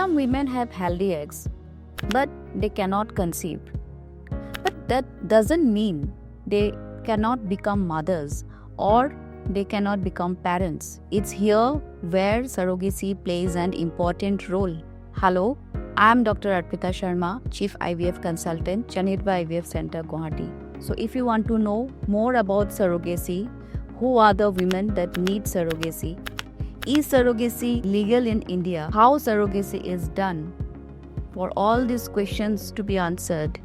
Some women have healthy eggs, but they cannot conceive. But that doesn't mean they cannot become mothers or they cannot become parents. It's here where surrogacy plays an important role. Hello, I'm Dr. Arpita Sharma, Chief IVF Consultant, Chanirba IVF Center, Guwahati. So if you want to know more about surrogacy, who are the women that need surrogacy? Is surrogacy legal in India? How surrogacy is done? For all these questions to be answered,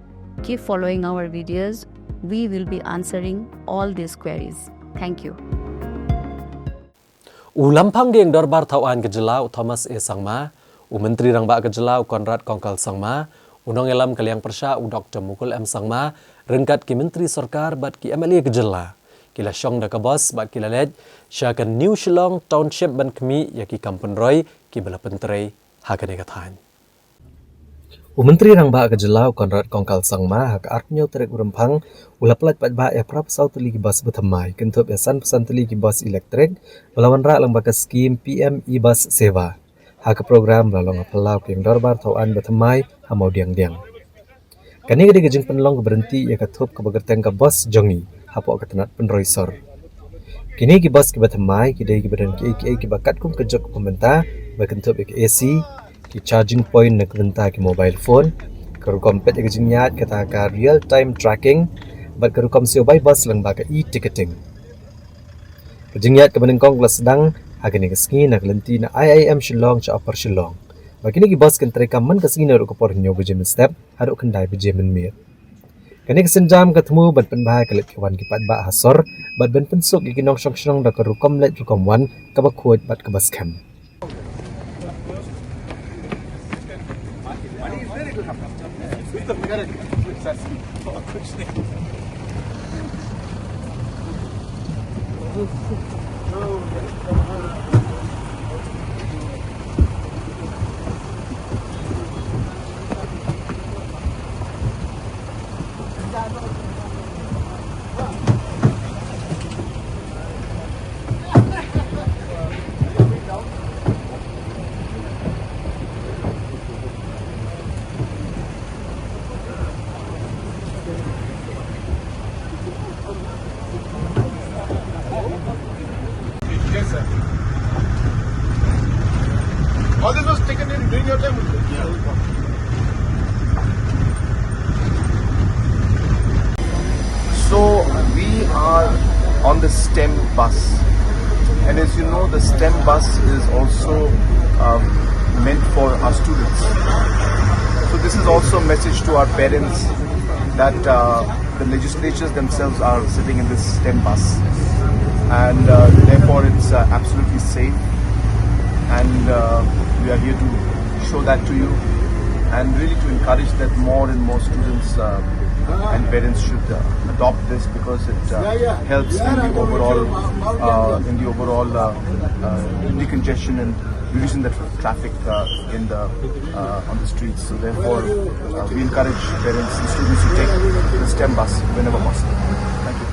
keep following our videos. We will be answering all these queries. Thank you. Ulampang geng dorbar tauan kejelau Thomas E. Sangma, Menteri Rangba kejelau Konrad Kongkal Sangma, Unong elam kaliang persya Dr. Mukul M. Sangma, rengkat ki Menteri Sorkar bat ki MLA kejela. Kila syong da kabos bat kila lej, syakan New Shillong Township ban kemi yaki Kampun Roy ki bala penterai hakane katahan. Menteri Rangba kejelau Konrad Kongkal Sangma hak artnyo terek urempang ulaplat pat ba ya prap sau teli ki bas betamai kentup yasan pesan teli ki bas elektrik melawan ra lembaga skim PM e-bus seva. Hak program lalong apelau ki dorbar tauan betamai hamau diang-diang. Kani gede gejeng penlong berhenti ya katup ke bagerteng ke bos jongi hapok ketenat penroisor. Kini ki bos ki betamai ki dai ki badan ki bakat kum kejok pemerintah bakentup ki AC ki charging point nak benta ki mobile phone keru kompet ke jinyat kata ka real time tracking bat keru kom sio bai bus lang ba ka e-ticketing kejinyat ke benengkong kelas sedang agani keski nak lenti na IIM Shillong cha upper Shillong bagini ki bus kan tereka man keski na ru ko por nyo bejem step haruk kendai bejem mir kani kesenjam ketemu bat penbahai kelet kawan ki pat ba hasor bat ben pensuk ki nong shong da keru kom let ru kom wan ka ba kuat bat ke bus kam. All this was taken in during your time? So we are on the STEM bus, and as you know, the STEM bus is also meant for our students. So this is also a message to our parents that the legislatures themselves are sitting in this STEM bus, and therefore it's absolutely safe. And we are here to show that to you and really to encourage that more and more students and parents should adopt this because it helps in the overall decongestion and reducing the traffic on the streets. So therefore we encourage parents and students to take the STEM bus whenever possible. Thank you.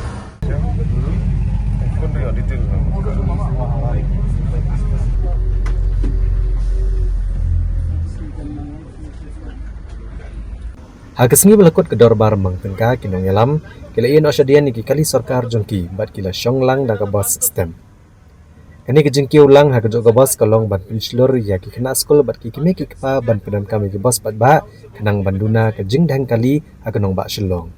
Hakesengi belakot ke dorbar mangtengka kinong elam kila ian osyadian iki kali sorkar jongki bat kila syonglang da ke bos STEM. Kani kejengki ulang ha kejok ke bos kolong ban pinslur ya ki kena skol bat ki kime ki kepa ban pedan kami ki bos bat ba kenang banduna kejeng dang kali ha kenong ba Shillong.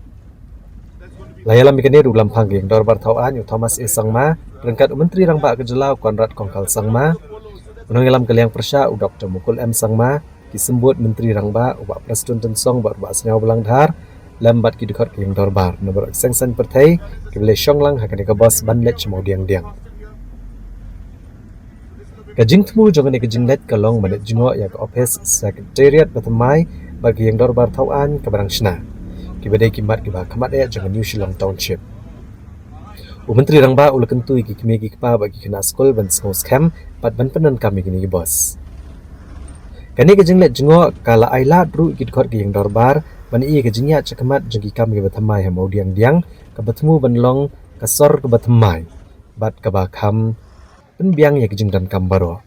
Layalam mikane ru lampang geng dorbar tauan yu Thomas E Sangma rengkat Menteri Rangba kejelau Konrad Kongkal Sangma unong elam kaliang persya Dr. Mukul M Sangma disebut Menteri Rangba ubak Presiden Tensong buat senyawa belang dhar lambat ki dekat ke dorbar nomor sengsan pertai ke bele syonglang hakane ke bos banlet semau diang-diang kajing temu jangan ke jinglet kalong manet jingok ya ke office secretariat batamai bagi yang dorbar tauan ke barang sena ki badai kimat ki ba kamat ya jangan New Shillong Township Menteri Rangba ula kentu ki kimi ki pa bagi kena skol ban skos camp pat ban penan kami kini ki bos kani kejenglet jengok kala ailat ru ikit kot ke yang dorbar ban i kejengnya cakamat jengki kam ke batamai hamau diang-diang ke bertemu banlong kasor ke batamai bat ke bakam penbiang ya kejeng dan kambaro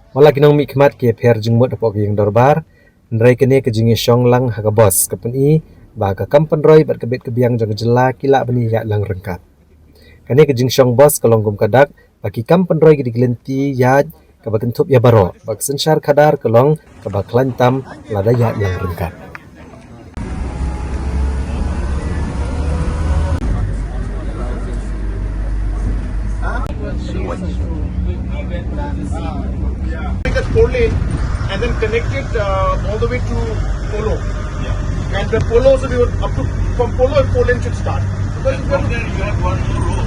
Wala kinong mikmat ke per jingmut apok yang dorbar, nrai kene ke jingi syong lang haga bos kapan i ba ka kampan roy bat kebet kebiang jaga jela kila bani ya lang rengkat. Kane ke jing syong bos kalonggum kadak baki kampan roy gidi gelenti ya kabakan tup ya baro bak sensyar kadar kalong kabak lantam lada ya lang rengkat. Make a 4-lane and then connect it all the way to Polo. And the Polo also, up to from Polo, 4 lane should start. Because you have one more road.